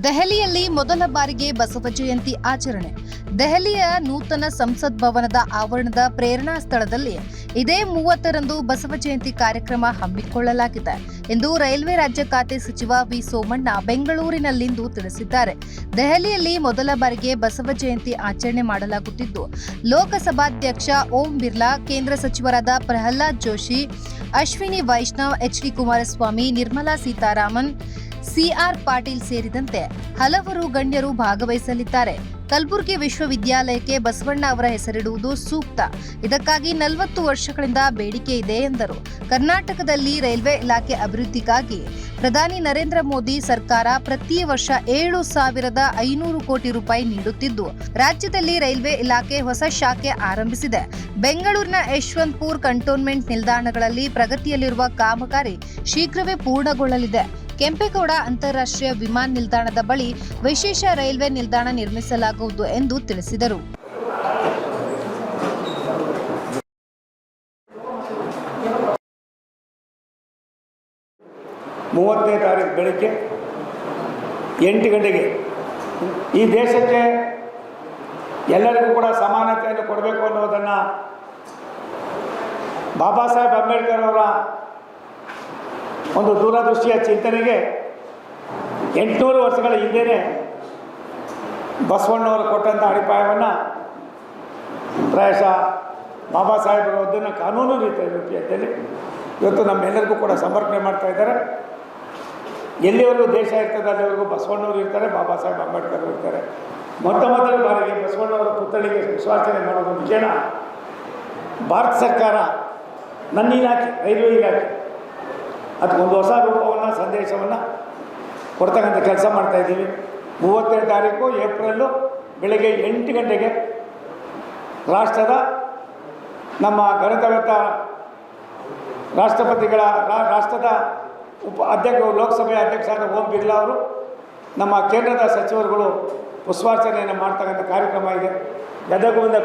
ದೆಹಲಿಯಲ್ಲಿ ಮೊದಲ ಬಾರಿಗೆ ಬಸವ ಜಯಂತಿ ಆಚರಣೆ. ದೆಹಲಿಯ ನೂತನ ಸಂಸತ್ ಭವನದ ಆವರಣದ ಪ್ರೇರಣಾ ಸ್ಥಳದಲ್ಲಿ ಇದೇ 30ರಂದು ಬಸವ ಜಯಂತಿ ಕಾರ್ಯಕ್ರಮ ಹಮ್ಮಿಕೊಳ್ಳಲಾಗಿದೆ ಎಂದು ರೈಲ್ವೆ ರಾಜ್ಯ ಖಾತೆ ಸಚಿವ ವಿ ಸೋಮಣ್ಣ ಬೆಂಗಳೂರಿನಲ್ಲಿಂದು ತಿಳಿಸಿದ್ದಾರೆ. ದೆಹಲಿಯಲ್ಲಿ ಮೊದಲ ಬಾರಿಗೆ ಬಸವ ಜಯಂತಿ ಆಚರಣೆ ಮಾಡಲಾಗುತ್ತಿದ್ದು, ಲೋಕಸಭಾಧ್ಯಕ್ಷ ಓಂ ಬಿರ್ಲಾ, ಕೇಂದ್ರ ಸಚಿವರಾದ ಪ್ರಹ್ಲಾದ್ ಜೋಶಿ, ಅಶ್ವಿನಿ ವೈಷ್ಣವ್, ಎಚ್.ಡಿ. ಕುಮಾರಸ್ವಾಮಿ, ನಿರ್ಮಲಾ ಸೀತಾರಾಮನ್, ಸಿ.ಆರ್. ಪಾಟೀಲ್ ಸೇರಿದಂತೆ ಹಲವರು ಗಣ್ಯರು ಭಾಗವಹಿಸಲಿದ್ದಾರೆ. ಕಲಬುರಗಿ ವಿಶ್ವವಿದ್ಯಾಲಯಕ್ಕೆ ಬಸವಣ್ಣ ಅವರ ಹೆಸರಿಡುವುದು ಸೂಕ್ತ. ಇದಕ್ಕಾಗಿ 40 ವರ್ಷಗಳಿಂದ ಬೇಡಿಕೆ ಇದೆ ಎಂದರು. ಕರ್ನಾಟಕದಲ್ಲಿ ರೈಲ್ವೆ ಇಲಾಖೆ ಅಭಿವೃದ್ಧಿಗಾಗಿ ಪ್ರಧಾನಿ ನರೇಂದ್ರ ಮೋದಿ ಸರ್ಕಾರ ಪ್ರತಿ ವರ್ಷ 7,500 ಕೋಟಿ ರೂಪಾಯಿ ನೀಡುತ್ತಿದ್ದು, ರಾಜ್ಯದಲ್ಲಿ ರೈಲ್ವೆ ಇಲಾಖೆ ಹೊಸ ಶಾಖೆ ಆರಂಭಿಸಿದೆ. ಬೆಂಗಳೂರಿನ ಯಶವಂತಪುರ ಕಂಟೋನ್ಮೆಂಟ್ ನಿಲ್ದಾಣಗಳಲ್ಲಿ ಪ್ರಗತಿಯಲ್ಲಿರುವ ಕಾಮಗಾರಿ ಶೀಘ್ರವೇ ಪೂರ್ಣಗೊಳ್ಳಲಿದೆ. ಕೆಂಪೇಗೌಡ ಅಂತಾರಾಷ್ಟ್ರೀಯ ವಿಮಾನ ನಿಲ್ದಾಣದ ಬಳಿ ವಿಶೇಷ ರೈಲ್ವೆ ನಿಲ್ದಾಣ ನಿರ್ಮಿಸಲಾಗುವುದು ಎಂದು ತಿಳಿಸಿದರು. ಮೂವತ್ತನೇ ತಾರೀಕು ಬೆಳಗ್ಗೆ 8 ಗಂಟೆಗೆ ಈ ದೇಶಕ್ಕೆ ಎಲ್ಲರಿಗೂ ಕೂಡ ಸಮಾನತೆಯನ್ನು ಕೊಡಬೇಕು ಅನ್ನೋದನ್ನು ಬಾಬಾ ಸಾಹೇಬ್ ಅಂಬೇಡ್ಕರ್ ಅವರ ಒಂದು ದೂರದೃಷ್ಟಿಯ ಚಿಂತನೆಗೆ 800 ವರ್ಷಗಳ ಹಿಂದೆಯೇ ಬಸವಣ್ಣವರು ಕೊಟ್ಟಂಥ ಅಡಿಪಾಯವನ್ನು ಪ್ರಾಯಶಃ ಬಾಬಾ ಸಾಹೇಬರು ಅದನ್ನು ಕಾನೂನು ರೀತಿಯಲ್ಲಿ ಇವತ್ತು ನಮ್ಮೆಲ್ಲರಿಗೂ ಕೂಡ ಸಮರ್ಪಣೆ ಮಾಡ್ತಾ ಇದ್ದಾರೆ. ಎಲ್ಲಿವರೆಗೂ ದೇಶ ಇರ್ತದೆ ಅಲ್ಲಿವರೆಗೂ ಬಸವಣ್ಣವರು ಇರ್ತಾರೆ, ಬಾಬಾ ಸಾಹೇಬ್ ಅಂಬೇಡ್ಕರ್ ಇರ್ತಾರೆ. ಮೊದಲ ಬಾರಿಗೆ ಬಸವಣ್ಣವರ ಪುತ್ಥಳಿಗೆ ವಿಶ್ವಾಸನೆ ಮಾಡೋದು ಮುಖೇನ ಭಾರತ ಸರ್ಕಾರ ನನ್ನ ಇಲಾಖೆ ರೈಲ್ವೆ ಇಲಾಖೆ ಅದಕ್ಕೊಂದು ಹೊಸ ರೂಪವನ್ನು ಸಂದೇಶವನ್ನು ಕೊಡ್ತಕ್ಕಂಥ ಕೆಲಸ ಮಾಡ್ತಾಯಿದ್ದೀವಿ. 30ನೇ ತಾರೀಕು ಏಪ್ರಿಲ್ಲು ಬೆಳಗ್ಗೆ 8 ಗಂಟೆಗೆ ರಾಷ್ಟ್ರದ ನಮ್ಮ ಗಣತಂತ್ರ ರಾಷ್ಟ್ರಪತಿಗಳ ರಾಷ್ಟ್ರದ ಲೋಕಸಭೆಯ ಅಧ್ಯಕ್ಷರಾದ ಓಂ ಬಿರ್ಲಾ ಅವರು, ನಮ್ಮ ಕೇಂದ್ರದ ಸಚಿವರುಗಳು ಪುಷ್ಪಾರ್ಚನೆಯನ್ನು ಮಾಡ್ತಕ್ಕಂಥ ಕಾರ್ಯಕ್ರಮ ಇದೆ. ಗದಗದಿಂದ